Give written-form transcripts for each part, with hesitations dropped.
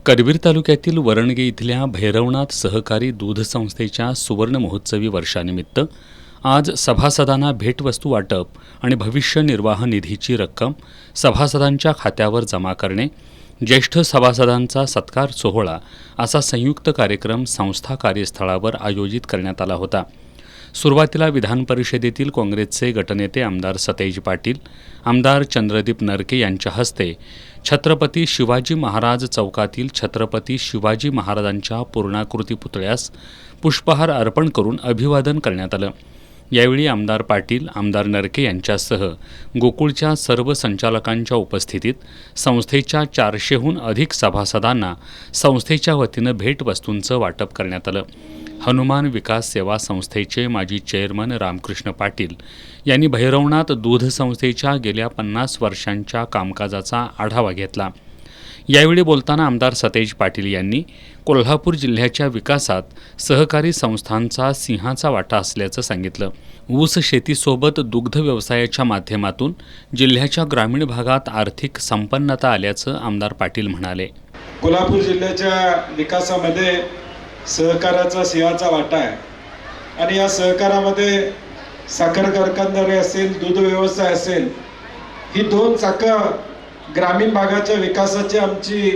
करवीर तालुक्यातील वरणगे इथल्या भैरवनाथ सहकारी दूध संस्थेच्या सुवर्ण महोत्सवी वर्षानिमित्त आज सभासदांना भेटवस्तू वाटप आणि भविष्य निर्वाह निधीची रक्कम सभासदांच्या खात्यावर जमा करणे, ज्येष्ठ सभासदांचा सत्कार सोहळा असा संयुक्त कार्यक्रम संस्था कार्यस्थळावर आयोजित करण्यात आला होता. सुरुवातीला विधान परिषदेतील काँग्रेसचे गटनेते आमदार सतेज पाटील, आमदार चंद्रदीप नरके यांच्या हस्ते छत्रपती शिवाजी महाराज चौकातील छत्रपती शिवाजी महाराजांच्या पूर्णाकृती पुतळ्यास पुष्पहार अर्पण करून अभिवादन करण्यात आलं. यावेळी आमदार पाटील, आमदार नरके यांच्यासह गोकुळच्या सर्व संचालकांच्या उपस्थितीत संस्थेच्या 400हून अधिक सभासदांना संस्थेच्या वतीनं भेटवस्तूंचं वाटप करण्यात आलं. हनुमान विकास सेवा संस्थेचे माजी चेअरमन रामकृष्ण पाटील यांनी भैरवनाथ दूध संस्थेच्या गेल्या 50 वर्षांच्या कामकाजाचा आढावा घेतला. यावेळी बोलताना आमदार सतेज पाटील यांनी कोल्हापूर जिल्ह्याच्या विकासात सहकारी संस्थांचा सिंहाचा वाटा असल्याचं सांगितलं. ऊस शेतीसोबत दुग्ध व्यवसायाच्या माध्यमातून जिल्ह्याच्या ग्रामीण भागात आर्थिक संपन्नता आल्याचं आमदार पाटील म्हणाले. कोल्हापूर जिल्ह्याच्या विकासामध्ये सहकाराचा सिंहाचा वाटा आहे आणि या सहकारामध्ये साखर कारखानदारी असेल, दूध व्यवसाय असेल, ही दोन चाकं ग्रामीण भागाच्या विकासाची आमची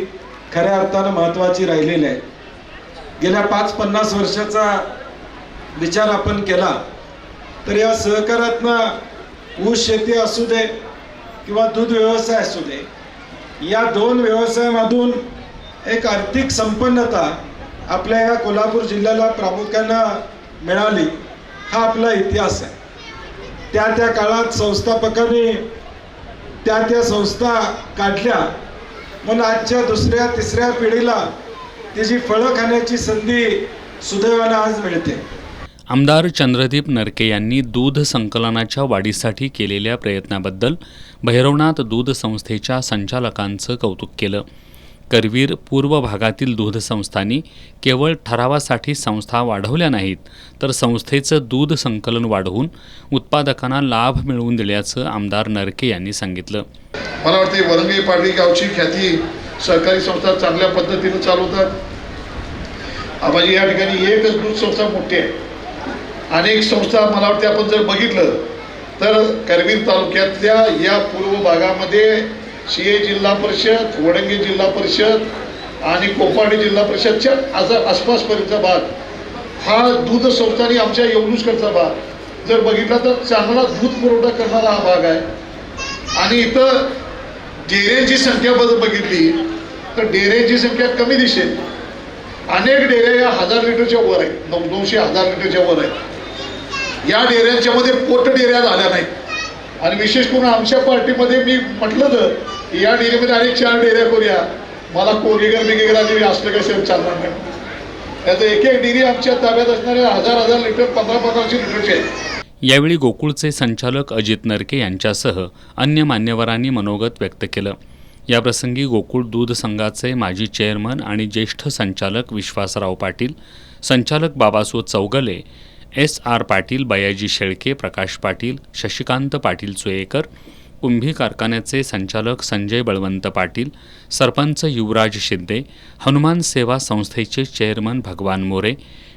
खऱ्या अर्थानं महत्त्वाची राहिलेली आहे. गेल्या 5-50 वर्षाचा विचार आपण केला तर या सहकारातनं ऊस शेती असू दे किंवा दूध व्यवसाय असू दे, या दोन व्यवसायामधून एक आर्थिक संपन्नता आपल्या या कोल्हापूर जिल्ह्याला प्रामुख्यानं मिळाली. हा आपला इतिहास आहे. त्या काळात संस्थापकांनी त्या संस्था काढल्या म्हणून आजच्या 2ऱ्या-3ऱ्या पिढीला त्याची फळं खाण्याची संधी सुदैवानं आज मिळते. आमदार चंद्रदीप नरके यांनी दूध संकलनाच्या वाढीसाठी केलेल्या प्रयत्नाबद्दल भैरवनाथ दूध संस्थेच्या संचालकांचं कौतुक केलं. करवीर पूर्व भागातील दूध संस्थांनी केवळ ठरावासाठी संस्था वाढवल्या नाहीत, तर संस्थेचं दूध संकलन वाढवून उत्पादकांना लाभ मिळवून दिल्याचं आमदार नरके यांनी सांगितलं. मला वाटते वरणगे पाडवी गावची ख्याती सहकारी संस्था चांगल्या पद्धतीने चालवतात. आबाजी या ठिकाणी एकच दूध संस्था मोठी आहे. अनेक संस्था मला वाटते आपण जर बघितलं तर करवीर तालुक्यातल्या या पूर्व भागामध्ये शिये जिल्हा परिषद, वडंगे जिल्हा परिषद आणि कोपाडी जिल्हा परिषदच्या आसपासपर्यंतचा भाग हा दूध संस्थांनी आमच्या येवलूसकडचा भाग जर बघितला तर चांगला दूध पुरवठा करणारा हा भाग आहे. आणि इथं डेऱ्यांची संख्या बघितली तर डेऱ्यांची संख्या कमी दिसेल. अनेक डेऱ्या या 1000 लिटरच्या वर आहेत, 900-1000 लिटरच्या वर आहेत. या डेऱ्यांच्या मध्ये पोट डेऱ्या झाल्या नाहीत. आणि विशेष करून आमच्या पार्टीमध्ये मी म्हटलं तर या डेअरीमध्ये अनेक 4 डेऱ्या करूया. मला कोरेगर असलं काही चालणार नाही. त्याचं एक डेअरी आमच्या ताब्यात असणारे 1000 लिटर 1500 लिटरचे आहेत. यावेळी गोकुळचे संचालक अजित नरके यांच्यासह अन्य मान्यवरांनी मनोगत व्यक्त केलं. याप्रसंगी गोकुळ दूध संघाचे माजी चेअरमन आणि ज्येष्ठ संचालक विश्वासराव पाटील, संचालक बाबासो चौगले, SR पाटील, बयाजी शेळके, प्रकाश पाटील, शशिकांत पाटील चोयेकर, कुंभी कारखान्याचे संचालक संजय बळवंत पाटील, सरपंच युवराज शिंदे, हनुमान सेवा संस्थेचे चेअरमन भगवान मोरे,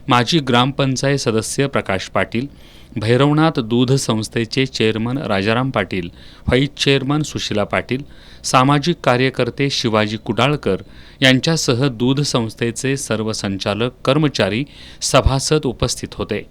माजी ग्रामपंचायत सदस्य प्रकाश पाटील, भैरवनाथ दूध संस्थेचे chairman Rajaram Patil, vice chairman Sushila Patil, सामाजिक कार्यकर्ते शिवाजी कुडाळकर यांच्यासह दूध संस्थेचे सर्व संचालक, कर्मचारी, सभासद उपस्थित होते.